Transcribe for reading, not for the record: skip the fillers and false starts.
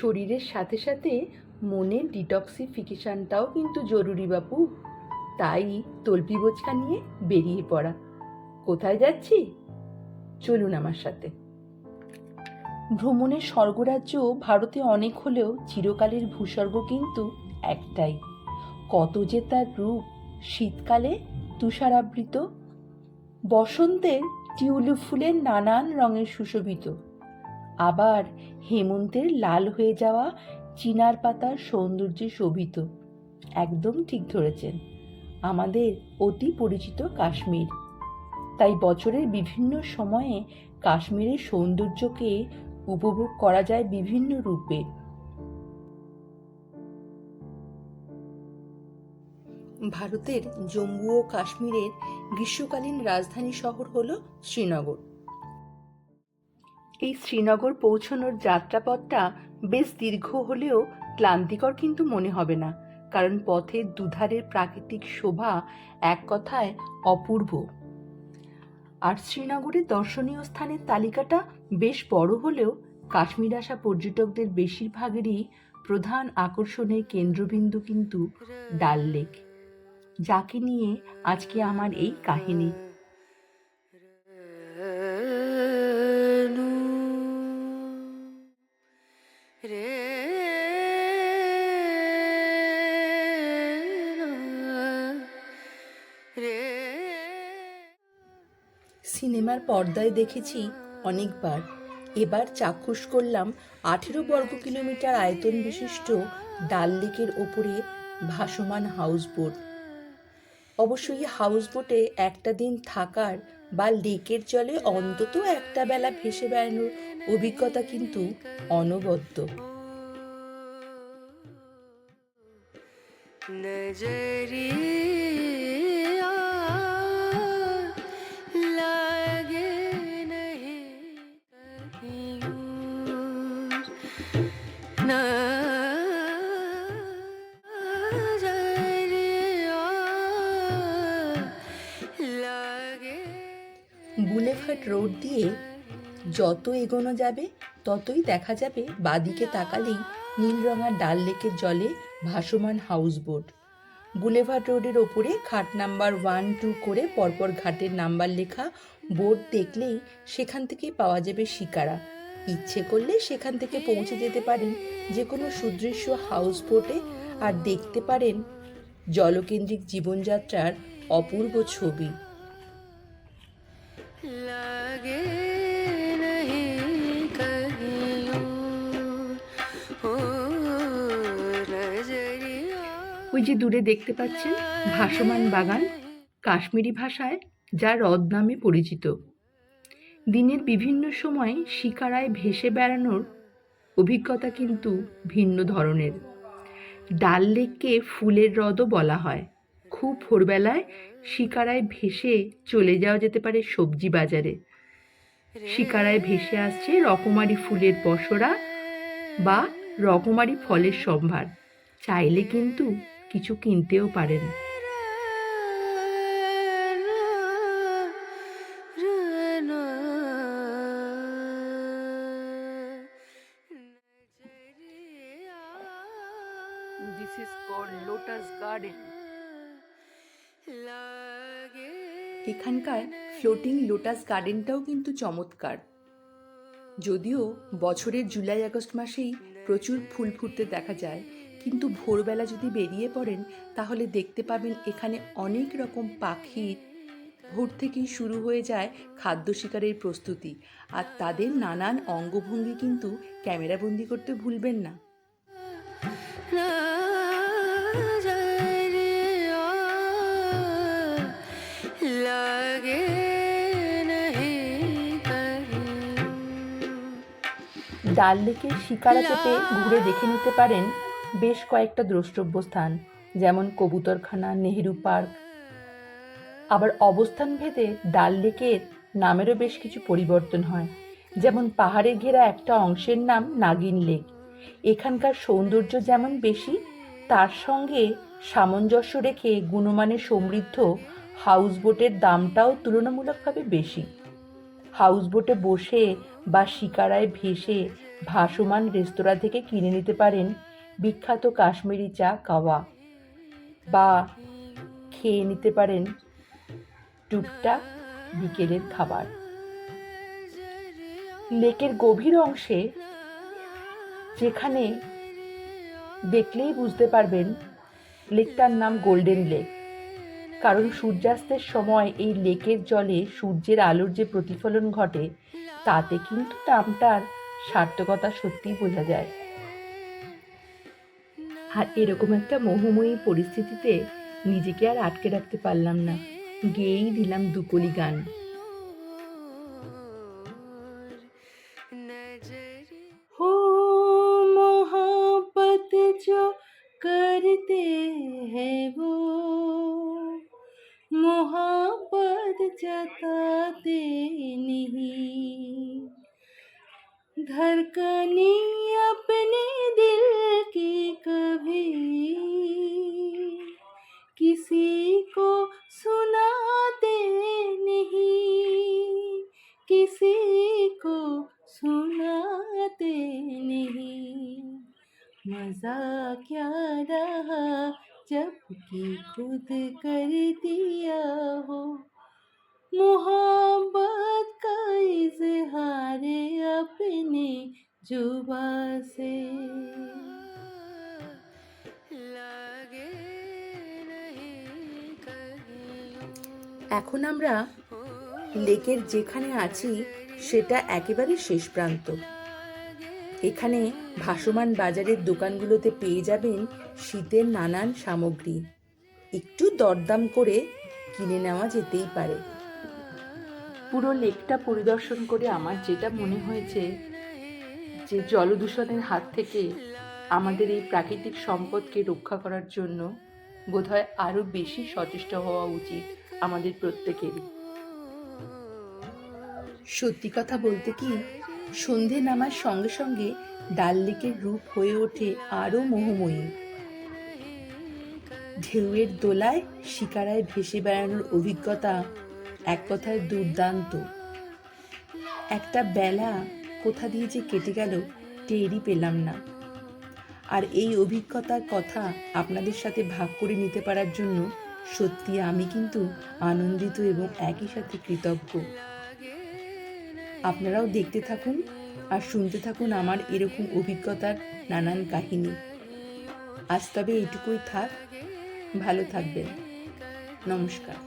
শরীরের সাথে সাথে মনের ডিটক্সিফিকেশনটাও কিন্তু জরুরি বাপু। তাই তল্পি বোচকা নিয়ে বেরিয়ে পড়া। কোথায় যাচ্ছি? চলুন আমার সাথে। ভ্রমণের স্বর্গরাজ্য ভারতে অনেক হলেও চিরকালের ভূস্বর্গ কিন্তু একটাই। কত যে তার রূপ! শীতকালে তুষারাবৃত, বসন্তের টিউলিপ ফুলের নানান রঙের সুশোভিত, আবার হেমন্তের লাল হয়ে যাওয়া চিনার পাতার সৌন্দর্যে শোভিত। একদম ঠিক ধরেছেন, আমাদের অতি পরিচিত কাশ্মীর। তাই বছরের বিভিন্ন সময়ে কাশ্মীরের সৌন্দর্যকে উপভোগ করা যায় বিভিন্ন রূপে। ভারতের জম্মু ও কাশ্মীরের গ্রীষ্মকালীন রাজধানী শহর হল শ্রীনগর। এই শ্রীনগর পৌঁছানোর যাত্রাপথটা বেশ দীর্ঘ হলেও ক্লান্তিকর কিন্তু মনে হবে না, কারণ পথের দুধারের প্রাকৃতিক শোভা এক কথায় অপূর্ব। আর শ্রীনগরের দর্শনীয় স্থানের তালিকাটা বেশ বড় হলেও কাশ্মীর আসা পর্যটকদের বেশিরভাগেরই প্রধান আকর্ষণের কেন্দ্রবিন্দু কিন্তু ডাল লেক, যাকে নিয়ে আজকে আমার এই কাহিনী। সিনেমার পর্দায় দেখেছি অনেকবার, এবার চাক্ষুষ করলাম 18 বর্গ কিলোমিটার আয়তন বিশিষ্ট ডাল লেকের ওপরে ভাসমান হাউসবোট। অবশ্যই হাউসবোটে একটা দিন থাকার বা লেকের জলে অন্তত একটা বেলা ভেসে বেড়ানোর অভিজ্ঞতা কিন্তু অনবদ্য। বুলেভার্ড রোড দিয়ে যত এগোনো যাবে ততই দেখা যাবে বাদিকে তাকালেই নীলরঙা ডাল লেকের জলে ভাসমান হাউসবোট। বুলেভার্ড রোডের ওপরে ঘাট নাম্বার 1, 2 করে পরপর ঘাটের নাম্বার লেখা বোর্ড দেখলেই সেখান থেকেই পাওয়া যাবে শিকারা। ইচ্ছে করলে সেখান থেকে পৌঁছে যেতে পারেন যে কোনো সুদৃশ্য হাউসবোটে আর দেখতে পারেন জলকেন্দ্রিক জীবনযাত্রার অপূর্ব ছবি। ওই যে দূরে দেখতে পাচ্ছেন ভাসমান বাগান, কাশ্মীরি ভাষায় যা হ্রদ নামে পরিচিত। দিনের বিভিন্ন সময় শিকারায় ভেসে বেড়ানোর অভিজ্ঞতা কিন্তু ভিন্ন ধরনের। ডাল লেককে ফুলের হ্রদও বলা হয়। খুব ভোরবেলায় শিকারায় ভেসে চলে যাওয়া যেতে পারে সবজি বাজারে। শিকারায় ভেসে আসছে রকমারি ফুলের পসরা বা রকমারি ফলের সম্ভার। চাইলে কিন্তু কিছু কিনতেও পারেন। This is called Lotus Garden. এখানকার ফ্লোটিং লোটাস গার্ডেনটাও কিন্তু চমৎকার। যদিও বছরের জুলাই আগস্ট মাসেই প্রচুর ফুল ফুটতে দেখা যায়, কিন্তু ভোরবেলা যদি বেরিয়ে পড়েন তাহলে দেখতে পাবেন এখানে অনেক রকম পাখির ভোর থেকেই শুরু হয়ে যায় খাদ্য শিকারের প্রস্তুতি, আর তাদের নানান অঙ্গভঙ্গি কিন্তু ক্যামেরাবন্দি করতে ভুলবেন না। ডাল লেকের শিকারা চেপে ঘুরে দেখে নিতে পারেন বেশ কয়েকটা দ্রষ্টব্য স্থান, যেমন কবুতরখানা, নেহেরু পার্ক। আবার অবস্থান ভেদে ডাল লেকের নামেরও বেশ কিছু পরিবর্তন হয়, যেমন পাহাড়ে ঘেরা একটা অংশের নাম নাগিন লেক। এখানকার সৌন্দর্য যেমন বেশি, তার সঙ্গে সামঞ্জস্য রেখে গুণমানে সমৃদ্ধ হাউসবোটের দামটাও তুলনামূলকভাবে বেশি। হাউসবোটে বসে বা শিকারায় ভেসে ভাসমান রেস্তোরাঁ থেকে কিনে নিতে পারেন বিখ্যাত কাশ্মীরি চা কাওয়া, বা খেয়ে নিতে পারেন টুকটাক বিকেলের খাবার। লেকের গভীর অংশে, যেখানে দেখলেই বুঝতে পারবেন লেকটার নাম গোল্ডেন লেক, কারণ সূর্যাস্তের সময় এই লেকের জলে সূর্যের আলোর যে প্রতিফলন ঘটে, তাতে কিন্তু নামটার সার্থকতা সত্যিই বোঝা যায়। আর এরকম একটা মোহময়ী পরিস্থিতিতে নিজেকে আর আটকে রাখতে পারলাম না, গেয়েই দিলাম দুকলি গান। हो मोहब्बत जो करते हैं वो मोहब्बत जताते नहीं, धड़कने अपने दिल की कभी किसी को सुनाते नहीं, किसी को सुनाते नहीं। मजा क्या रहा जबकि खुद कर दिया हो मोहब्बत का इजहार अपने जुबां से। এখন আমরা লেকের যেখানে আছি সেটা একেবারে শেষ প্রান্ত। এখানে ভাসমান বাজারের দোকানগুলোতে পেয়ে যাবেন শীতের নানান সামগ্রী, একটু দরদাম করে কিনে নেওয়া যেতেই পারে। পুরো লেকটা পরিদর্শন করে আমার যেটা মনে হয়েছে যে জলদূষণের হাত থেকে আমাদের এই প্রাকৃতিক সম্পদকে রক্ষা করার জন্য বোধহয় আরও বেশি সচেষ্ট হওয়া উচিত আমাদের প্রত্যেকেরই। সত্যি কথা বলতে কি, সন্ধে নামার সঙ্গে সঙ্গে ডাল লেকের রূপ হয়ে ওঠে আরও মোহময়ী। ঢেউয়ের দোলায় শিকারায় ভেসে বেড়ানোর অভিজ্ঞতা এক কথায় দুর্দান্ত। একটা বেলা কোথা দিয়ে যে কেটে গেল টেরই পেলাম না। আর এই অভিজ্ঞতার কথা আপনাদের সাথে ভাগ করে নিতে পারার জন্য সত্যি আমি কিন্তু আনন্দিত এবং একই সাথে কৃতজ্ঞ। আপনারাও দেখতে থাকুন আর শুনতে থাকুন আমার এরকম অভিজ্ঞতার নানান কাহিনী। আজ তবে এইটুকুই থাক, ভালো থাকবেন, নমস্কার।